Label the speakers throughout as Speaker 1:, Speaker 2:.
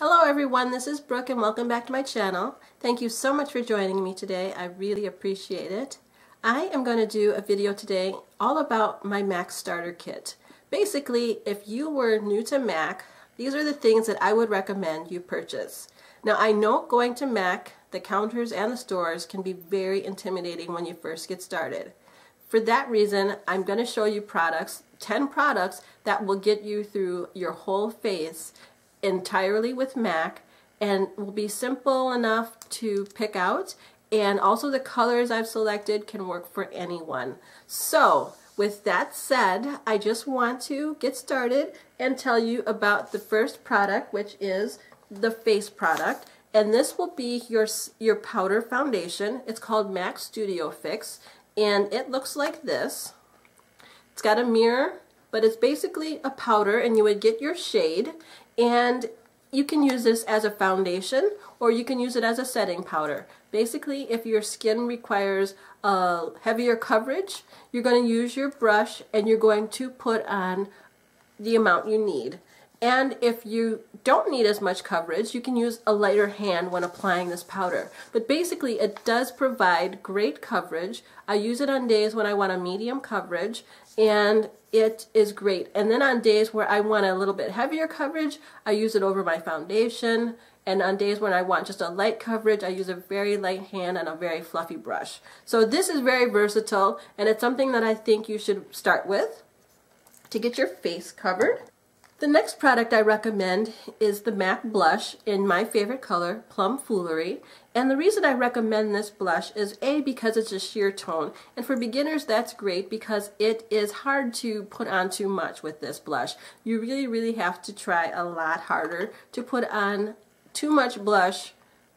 Speaker 1: Hello everyone, this is Brooke and welcome back to my channel. Thank you so much for joining me today. I really appreciate it. I am going to do a video today all about my MAC starter kit. Basically, if you were new to MAC, these are the things that I would recommend you purchase. Now I know going to MAC, the counters and the stores can be very intimidating when you first get started. For that reason, I'm going to show you products, 10 products that will get you through your whole face entirely with MAC and will be simple enough to pick out, and also the colors I've selected can work for anyone. So with that said, I just want to get started and tell you about the first product, which is the face product, and this will be your powder foundation. It's called MAC Studio Fix and it looks like this. It's got a mirror, but it's basically a powder, and you would get your shade, and you can use this as a foundation or you can use it as a setting powder. Basically, if your skin requires a heavier coverage, you're going to use your brush and you're going to put on the amount you need. And if you don't need as much coverage, you can use a lighter hand when applying this powder. But basically, it does provide great coverage. I use it on days when I want a medium coverage, and it is great. And then on days where I want a little bit heavier coverage, I use it over my foundation. And on days when I want just a light coverage, I use a very light hand and a very fluffy brush. So this is very versatile, and it's something that I think you should start with to get your face covered. The next product I recommend is the MAC blush in my favorite color, Plum Foolery. And the reason I recommend this blush is A, because it's a sheer tone. And for beginners, that's great because it is hard to put on too much with this blush. You really have to try a lot harder to put on too much blush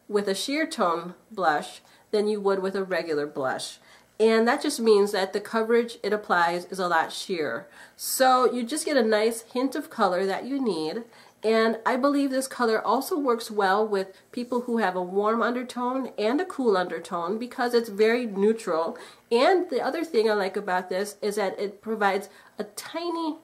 Speaker 1: with a sheer tone blush than you would with a regular blush. And that just means that the coverage it applies is a lot sheer. So you just get a nice hint of color that you need. And I believe this color also works well with people who have a warm undertone and a cool undertone because it's very neutral. And the other thing I like about this is that it provides a tiny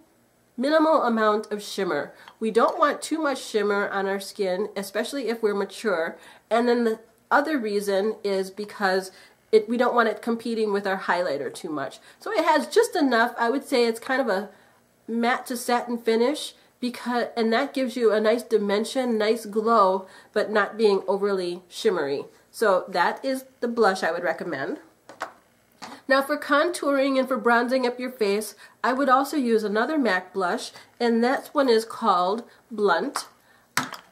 Speaker 1: minimal amount of shimmer. We don't want too much shimmer on our skin, especially if we're mature. And then the other reason is because we don't want it competing with our highlighter too much. So it has just enough. I would say it's kind of a matte to satin finish, and that gives you a nice dimension, nice glow, but not being overly shimmery. So that is the blush I would recommend. Now for contouring and for bronzing up your face, I would also use another MAC blush, and that one is called Blunt.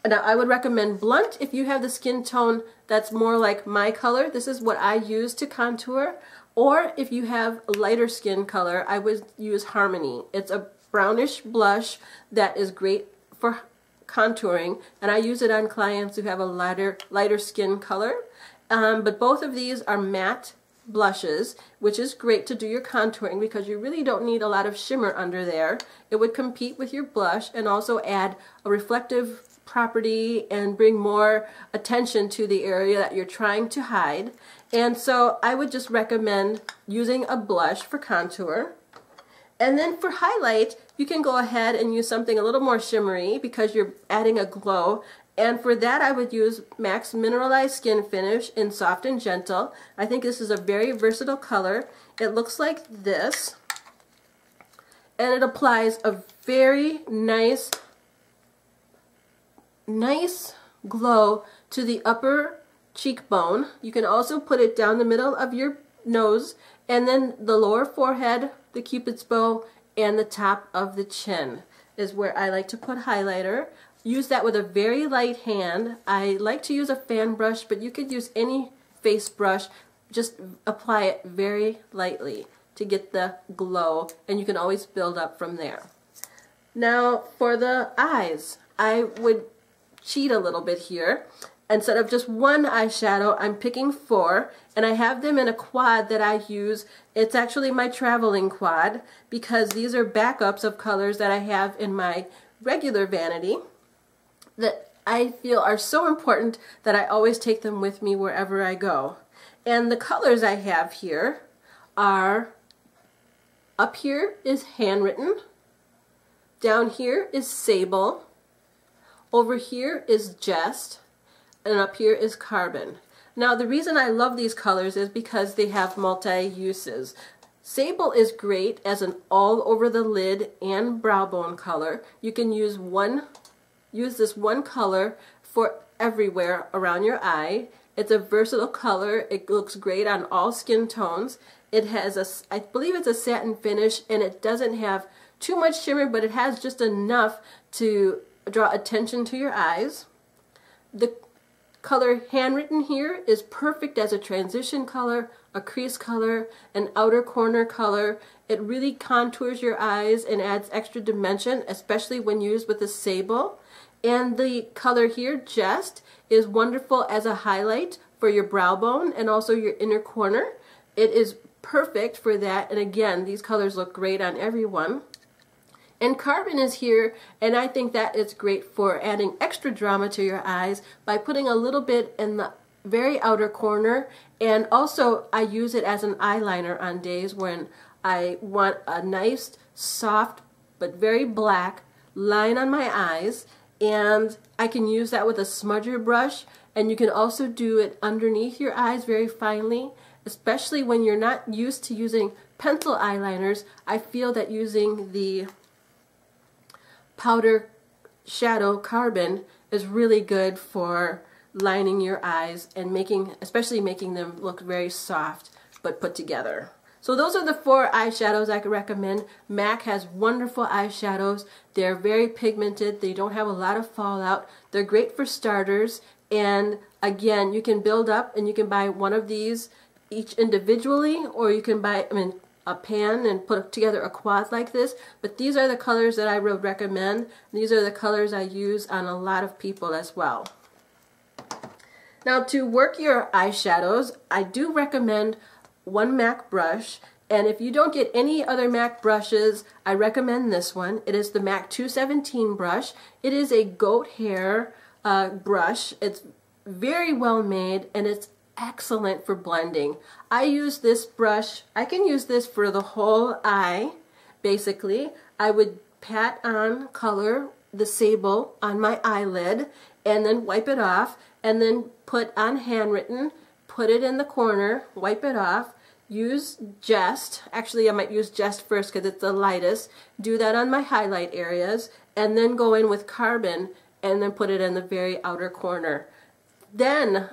Speaker 1: Now I would recommend Blunt if you have the skin tone that's more like my color. This is what I use to contour. Or if you have a lighter skin color, I would use Harmony. It's a brownish blush that is great for contouring, and I use it on clients who have a lighter skin color. But both of these are matte blushes, which is great to do your contouring because you really don't need a lot of shimmer under there. It would compete with your blush and also add a reflective property and bring more attention to the area that you're trying to hide. And so I would just recommend using a blush for contour. And then for highlight, you can go ahead and use something a little more shimmery because you're adding a glow. And for that, I would use MAC's Mineralized Skin Finish in Soft and Gentle. I think this is a very versatile color. It looks like this, and it applies a very nice glow to the upper cheekbone. You can also put it down the middle of your nose, and then the lower forehead, the cupid's bow, and the top of the chin is where I like to put highlighter. Use that with a very light hand. I like to use a fan brush, but you could use any face brush. Just apply it very lightly to get the glow, and you can always build up from there. Now for the eyes, I would cheat a little bit here. Instead of just one eyeshadow, I'm picking 4, and I have them in a quad that I use. It's actually my traveling quad because these are backups of colors that I have in my regular vanity that I feel are so important that I always take them with me wherever I go. And the colors I have here are, up here is Handwritten, down here is Sable, Over here is Jest, and up here is Carbon. Now the reason I love these colors is because they have multi-uses. Sable is great as an all over the lid and brow bone color. You can use this one color for everywhere around your eye. It's a versatile color. It looks great on all skin tones. It has I believe it's a satin finish, and it doesn't have too much shimmer, but it has just enough to draw attention to your eyes. The color Handwritten here is perfect as a transition color, a crease color, an outer corner color. It really contours your eyes and adds extra dimension, especially when used with the Sable. And the color here, Jest, is wonderful as a highlight for your brow bone and also your inner corner. It is perfect for that, and again, these colors look great on everyone. And Carbon is here, and I think that it's great for adding extra drama to your eyes by putting a little bit in the very outer corner, and also I use it as an eyeliner on days when I want a nice, soft, but very black line on my eyes, and I can use that with a smudger brush, and you can also do it underneath your eyes very finely, especially when you're not used to using pencil eyeliners. I feel that using the powder shadow Carbon is really good for lining your eyes and especially making them look very soft but put together. So those are the 4 eyeshadows I could recommend. MAC has wonderful eyeshadows. They're very pigmented. They don't have a lot of fallout. They're great for starters, and again, you can build up and you can buy one of these each individually, or you can buy a pan and put together a quad like this. But these are the colors that I would recommend. These are the colors I use on a lot of people as well. Now, to work your eyeshadows, I do recommend one MAC brush, and if you don't get any other MAC brushes, I recommend this one. It is the MAC 217 brush. It is a goat hair brush. It's very well made, and it's excellent for blending. I use this brush, I can use this for the whole eye. Basically, I would pat on color the Sable on my eyelid and then wipe it off, and then put on Handwritten, put it in the corner, wipe it off, use Jest. Actually, I might use Jest first because it's the lightest. Do that on my highlight areas, and then go in with Carbon and then put it in the very outer corner. Then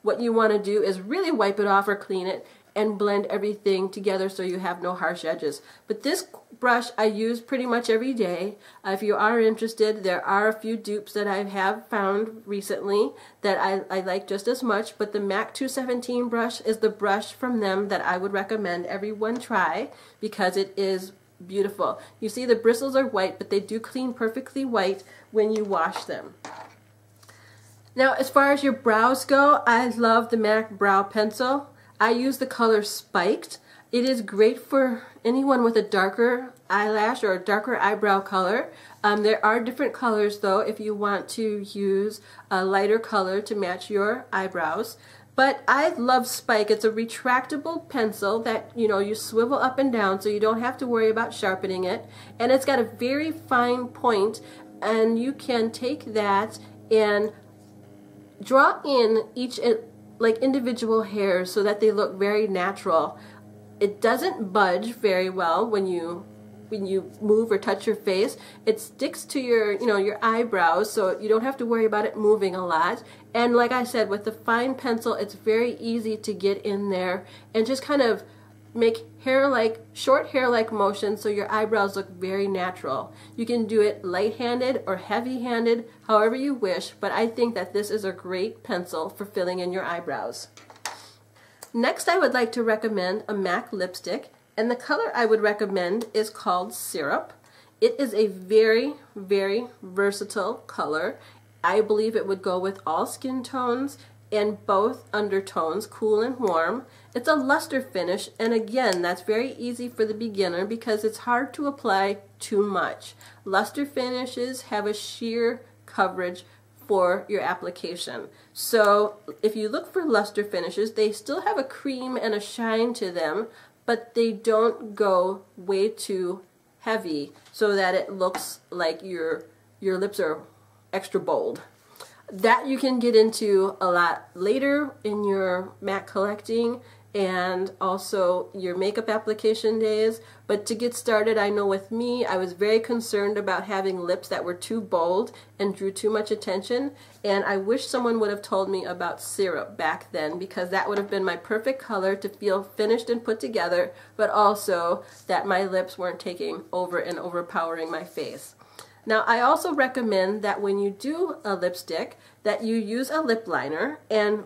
Speaker 1: what you want to do is really wipe it off or clean it and blend everything together so you have no harsh edges. But this brush I use pretty much every day. If you are interested, there are a few dupes that I have found recently that I like just as much, but the MAC 217 brush is the brush from them that I would recommend everyone try because it is beautiful. You see the bristles are white, but they do clean perfectly white when you wash them. Now, as far as your brows go, I love the MAC Brow Pencil. I use the color Spiked. It is great for anyone with a darker eyelash or a darker eyebrow color. There are different colors though if you want to use a lighter color to match your eyebrows. But I love Spike. It's a retractable pencil that you swivel up and down so you don't have to worry about sharpening it. And it's got a very fine point, and you can take that and draw in each like individual hairs so that they look very natural. It doesn't budge very well when you move or touch your face. It sticks to your your eyebrows, so you don't have to worry about it moving a lot. And like I said, with the fine pencil, it's very easy to get in there and just kind of make short hair-like motions so your eyebrows look very natural. You can do it light-handed or heavy-handed, however you wish, but I think that this is a great pencil for filling in your eyebrows. Next, I would like to recommend a MAC lipstick, and the color I would recommend is called Syrup. It is a very, very versatile color. I believe it would go with all skin tones and both undertones, cool and warm. It's a luster finish, and again, that's very easy for the beginner because it's hard to apply too much. Luster finishes have a sheer coverage for your application. So if you look for luster finishes, they still have a cream and a shine to them, but they don't go way too heavy so that it looks like your lips are extra bold. That you can get into a lot later in your MAC collecting and also your makeup application days. But to get started, I know with me, I was very concerned about having lips that were too bold and drew too much attention. And I wish someone would have told me about syrup back then, because that would have been my perfect color to feel finished and put together, but also that my lips weren't taking over and overpowering my face. Now, I also recommend that when you do a lipstick, that you use a lip liner, and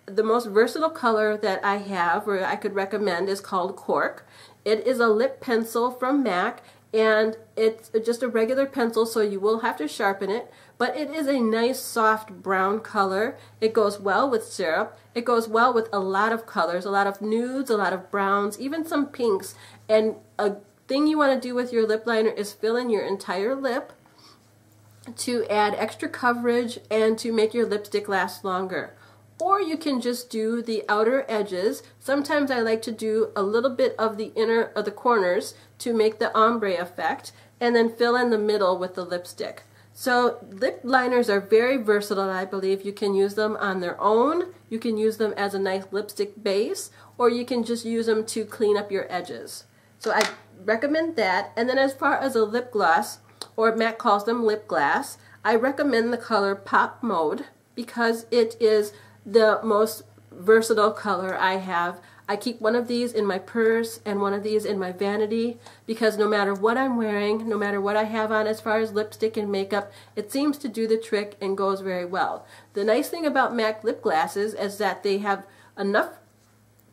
Speaker 1: the most versatile color that I have, or I could recommend, is called Cork. It is a lip pencil from MAC, and it's just a regular pencil, so you will have to sharpen it, but it is a nice soft brown color. It goes well with syrup. It goes well with a lot of colors, a lot of nudes, a lot of browns, even some pinks. And a thing you want to do with your lip liner is fill in your entire lip to add extra coverage and to make your lipstick last longer. Or you can just do the outer edges. Sometimes I like to do a little bit of the inner of the corners to make the ombre effect, and then fill in the middle with the lipstick. So lip liners are very versatile, I believe. You can use them on their own, you can use them as a nice lipstick base, or you can just use them to clean up your edges. So I recommend that. And then as far as a lip gloss, or MAC calls them Lipglass, I recommend the color Pop Mode because it is the most versatile color I have. I keep one of these in my purse and one of these in my vanity because no matter what I'm wearing, no matter what I have on as far as lipstick and makeup, it seems to do the trick and goes very well. The nice thing about MAC lip glosses is that they have enough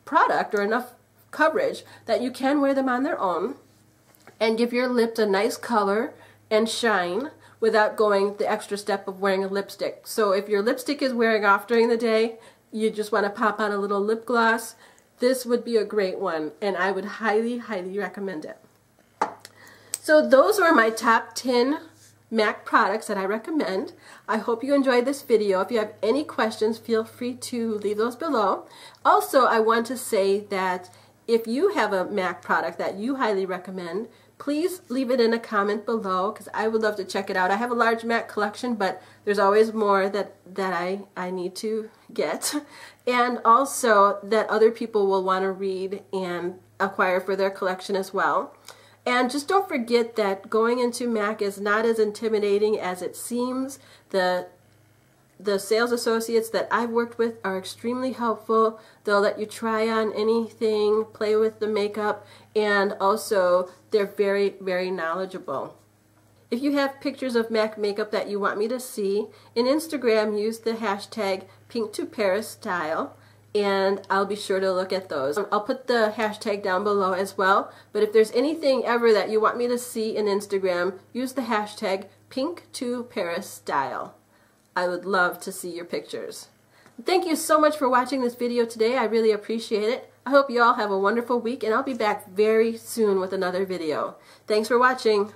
Speaker 1: product or enough coverage that you can wear them on their own and give your lips a nice color and shine without going the extra step of wearing a lipstick. So if your lipstick is wearing off during the day, you just want to pop on a little lip gloss, this would be a great one, and I would highly, highly recommend it. So those are my top 10 MAC products that I recommend. I hope you enjoyed this video. If you have any questions, feel free to leave those below. Also, I want to say that if you have a MAC product that you highly recommend, please leave it in a comment below because I would love to check it out. I have a large MAC collection, but there's always more that I need to get. And also that other people will want to read and acquire for their collection as well. And just don't forget that going into MAC is not as intimidating as it seems. The sales associates that I've worked with are extremely helpful. They'll let you try on anything, play with the makeup, and also they're very, very knowledgeable. If you have pictures of MAC makeup that you want me to see, in Instagram use the hashtag #PinkToParisStyle and I'll be sure to look at those. I'll put the hashtag down below as well, but if there's anything ever that you want me to see in Instagram, use the hashtag #PinkToParisStyle. I would love to see your pictures. Thank you so much for watching this video today. I really appreciate it. I hope you all have a wonderful week, and I'll be back very soon with another video. Thanks for watching.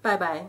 Speaker 1: Bye-bye.